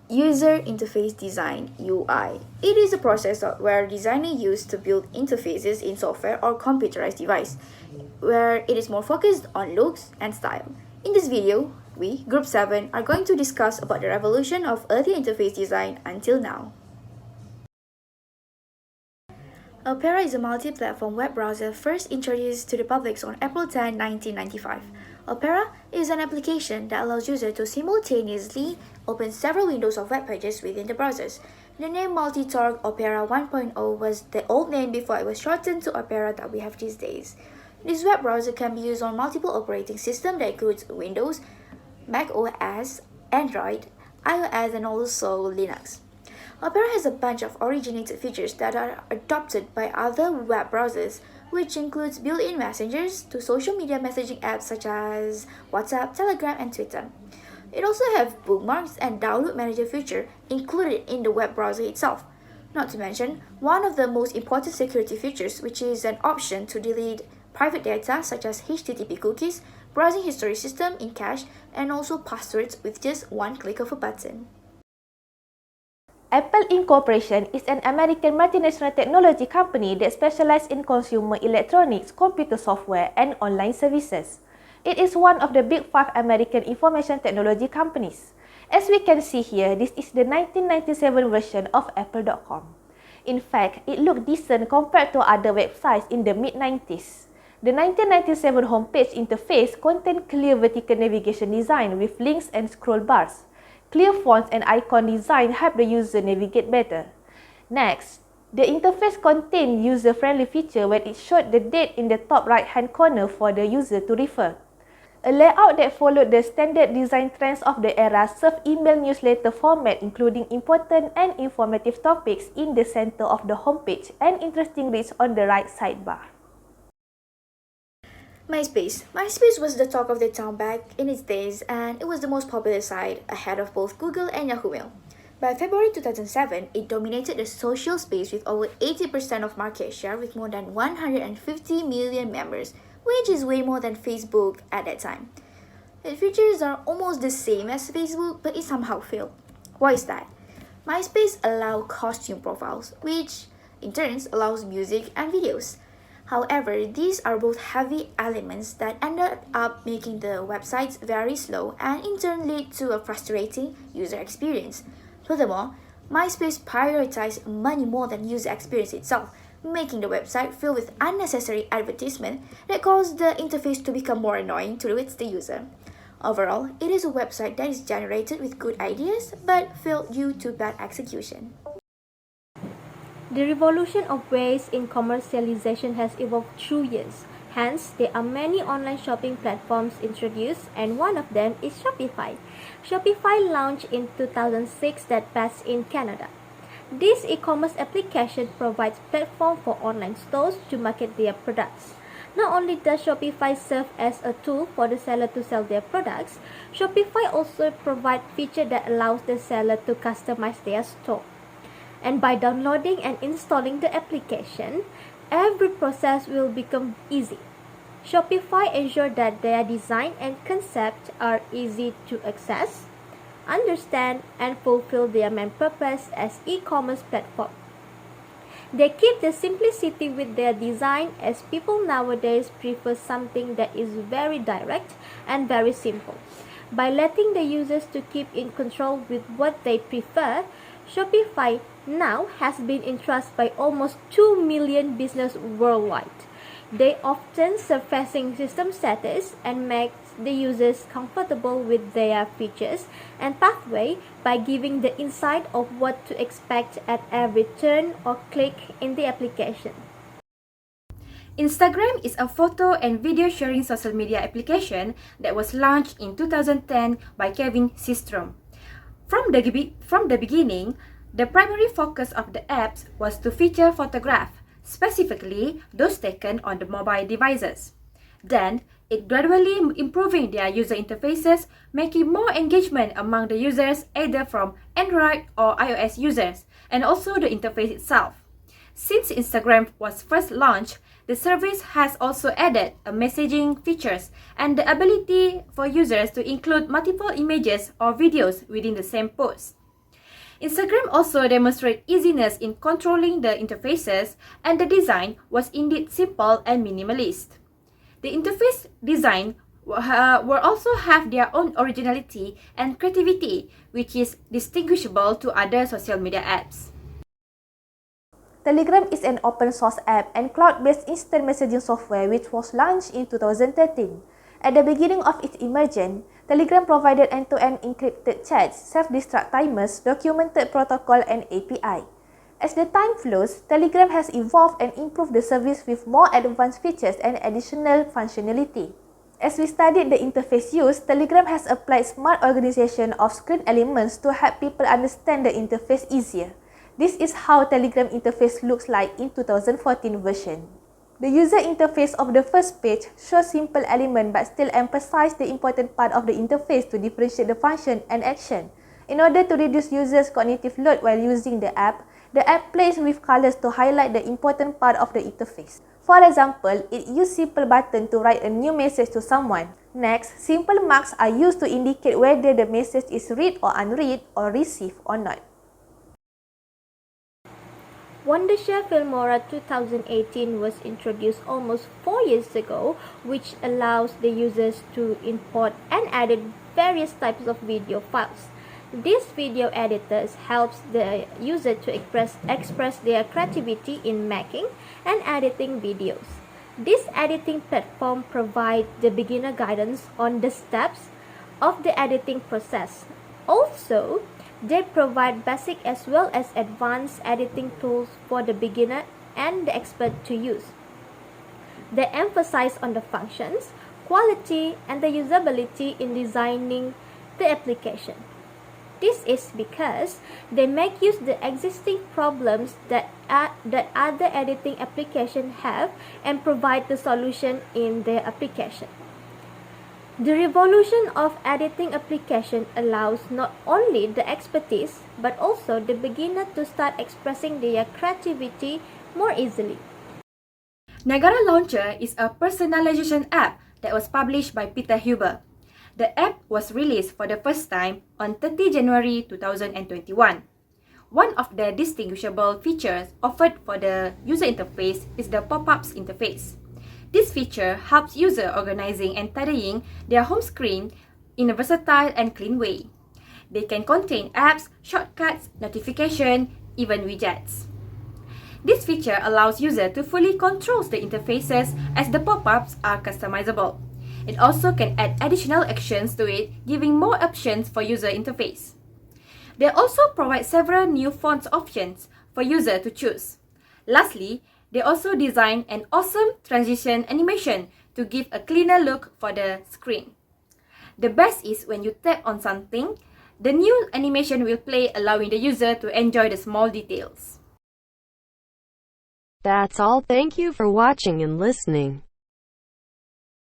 User Interface Design (UI). It is a process where designers use to build interfaces in software or computerized device, where it is more focused on looks and style. In this video, we, Group 7, are going to discuss about the revolution of early interface design until now. Opera is a multi-platform web browser first introduced to the public on April 10, 1995. Opera is an application that allows users to simultaneously open several windows of web pages within the browsers. The name Multitorque Opera 1.0 was the old name before it was shortened to Opera that we have these days. This web browser can be used on multiple operating systems that includes Windows, Mac OS, Android, iOS, and also Linux. Opera has a bunch of originated features that are adopted by other web browsers, which includes built-in messengers to social media messaging apps such as WhatsApp, Telegram, and Twitter. It also has bookmarks and download manager feature included in the web browser itself. Not to mention, one of the most important security features, which is an option to delete private data such as HTTP cookies, browsing history system in cache, and also passwords with just one click of a button. Apple Inc. Corporation is an American multinational technology company that specializes in consumer electronics, computer software, and online services. It is one of the big 5 American information technology companies. As we can see here, this is the 1997 version of Apple.com. In fact, it looked decent compared to other websites in the mid-90s. The 1997 homepage interface contained clear vertical navigation design with links and scroll bars. Clear fonts and icon design help the user navigate better. Next, the interface contained user-friendly feature where it showed the date in the top right-hand corner for the user to refer. A layout that followed the standard design trends of the era served email newsletter format including important and informative topics in the center of the homepage and interesting reads on the right sidebar. MySpace. MySpace was the talk of the town back in its days, and it was the most popular site, ahead of both Google and Yahoo Mail. By February 2007, it dominated the social space with over 80% of market share with more than 150 million members, which is way more than Facebook at that time. Its features are almost the same as Facebook, but it somehow failed. Why is that? MySpace allows costume profiles, which in turn allows music and videos. However, these are both heavy elements that ended up making the websites very slow and in turn lead to a frustrating user experience. Furthermore, MySpace prioritized money more than user experience itself, making the website filled with unnecessary advertisement that caused the interface to become more annoying towards the user. Overall, it is a website that is generated with good ideas but failed due to bad execution. The revolution of ways in commercialization has evolved through years. Hence, there are many online shopping platforms introduced, and one of them is Shopify. Shopify launched in 2006 that passed in Canada. This e-commerce application provides platform for online stores to market their products. Not only does Shopify serve as a tool for the seller to sell their products, Shopify also provides features that allows the seller to customize their store. And by downloading and installing the application, every process will become easy. Shopify ensures that their design and concept are easy to access, understand, and fulfill their main purpose as e-commerce platform. They keep the simplicity with their design as people nowadays prefer something that is very direct and very simple. By letting the users to keep in control with what they prefer, Shopify now has been entrusted by almost 2 million businesses worldwide. They often surfacing system status and make the users comfortable with their features and pathway by giving the insight of what to expect at every turn or click in the application. Instagram is a photo and video sharing social media application that was launched in 2010 by Kevin Systrom. From the beginning, the primary focus of the apps was to feature photographs, specifically those taken on the mobile devices. Then, it gradually improving their user interfaces, making more engagement among the users either from Android or iOS users, and also the interface itself. Since Instagram was first launched, the service has also added a messaging features and the ability for users to include multiple images or videos within the same post. Instagram also demonstrated easiness in controlling the interfaces, and the design was indeed simple and minimalist. The interface design will also have their own originality and creativity, which is distinguishable to other social media apps. Telegram is an open source app and cloud-based instant messaging software which was launched in 2013. At the beginning of its emergence, Telegram provided end-to-end encrypted chats, self-destruct timers, documented protocol, and API. As the time flows, Telegram has evolved and improved the service with more advanced features and additional functionality. As we studied the interface used, Telegram has applied smart organization of screen elements to help people understand the interface easier. This is how Telegram interface looks like in 2014 version. The user interface of the first page shows simple elements but still emphasize the important part of the interface to differentiate the function and action. In order to reduce users' cognitive load while using the app plays with colors to highlight the important part of the interface. For example, it uses simple button to write a new message to someone. Next, simple marks are used to indicate whether the message is read or unread or received or not. Wondershare Filmora 2018 was introduced almost 4 years ago, which allows the users to import and edit various types of video files. These video editors helps the user to express their creativity in making and editing videos. This editing platform provides the beginner guidance on the steps of the editing process. Also, they provide basic as well as advanced editing tools for the beginner and the expert to use. They emphasize on the functions, quality, and the usability in designing the application. This is because they make use of the existing problems that other editing applications have and provide the solution in their application. The revolution of editing application allows not only the expertise but also the beginner to start expressing their creativity more easily. Nagara Launcher is a personalization app that was published by Peter Huber. The app was released for the first time on 30 January 2021. One of the distinguishable features offered for the user interface is the pop-ups interface. This feature helps users organizing and tidying their home screen in a versatile and clean way. They can contain apps, shortcuts, notifications, even widgets. This feature allows users to fully control the interfaces as the pop-ups are customizable. It also can add additional actions to it, giving more options for user interface. They also provide several new font options for users to choose. Lastly, they also design an awesome transition animation to give a cleaner look for the screen. The best is when you tap on something, the new animation will play, allowing the user to enjoy the small details. That's all. Thank you for watching and listening.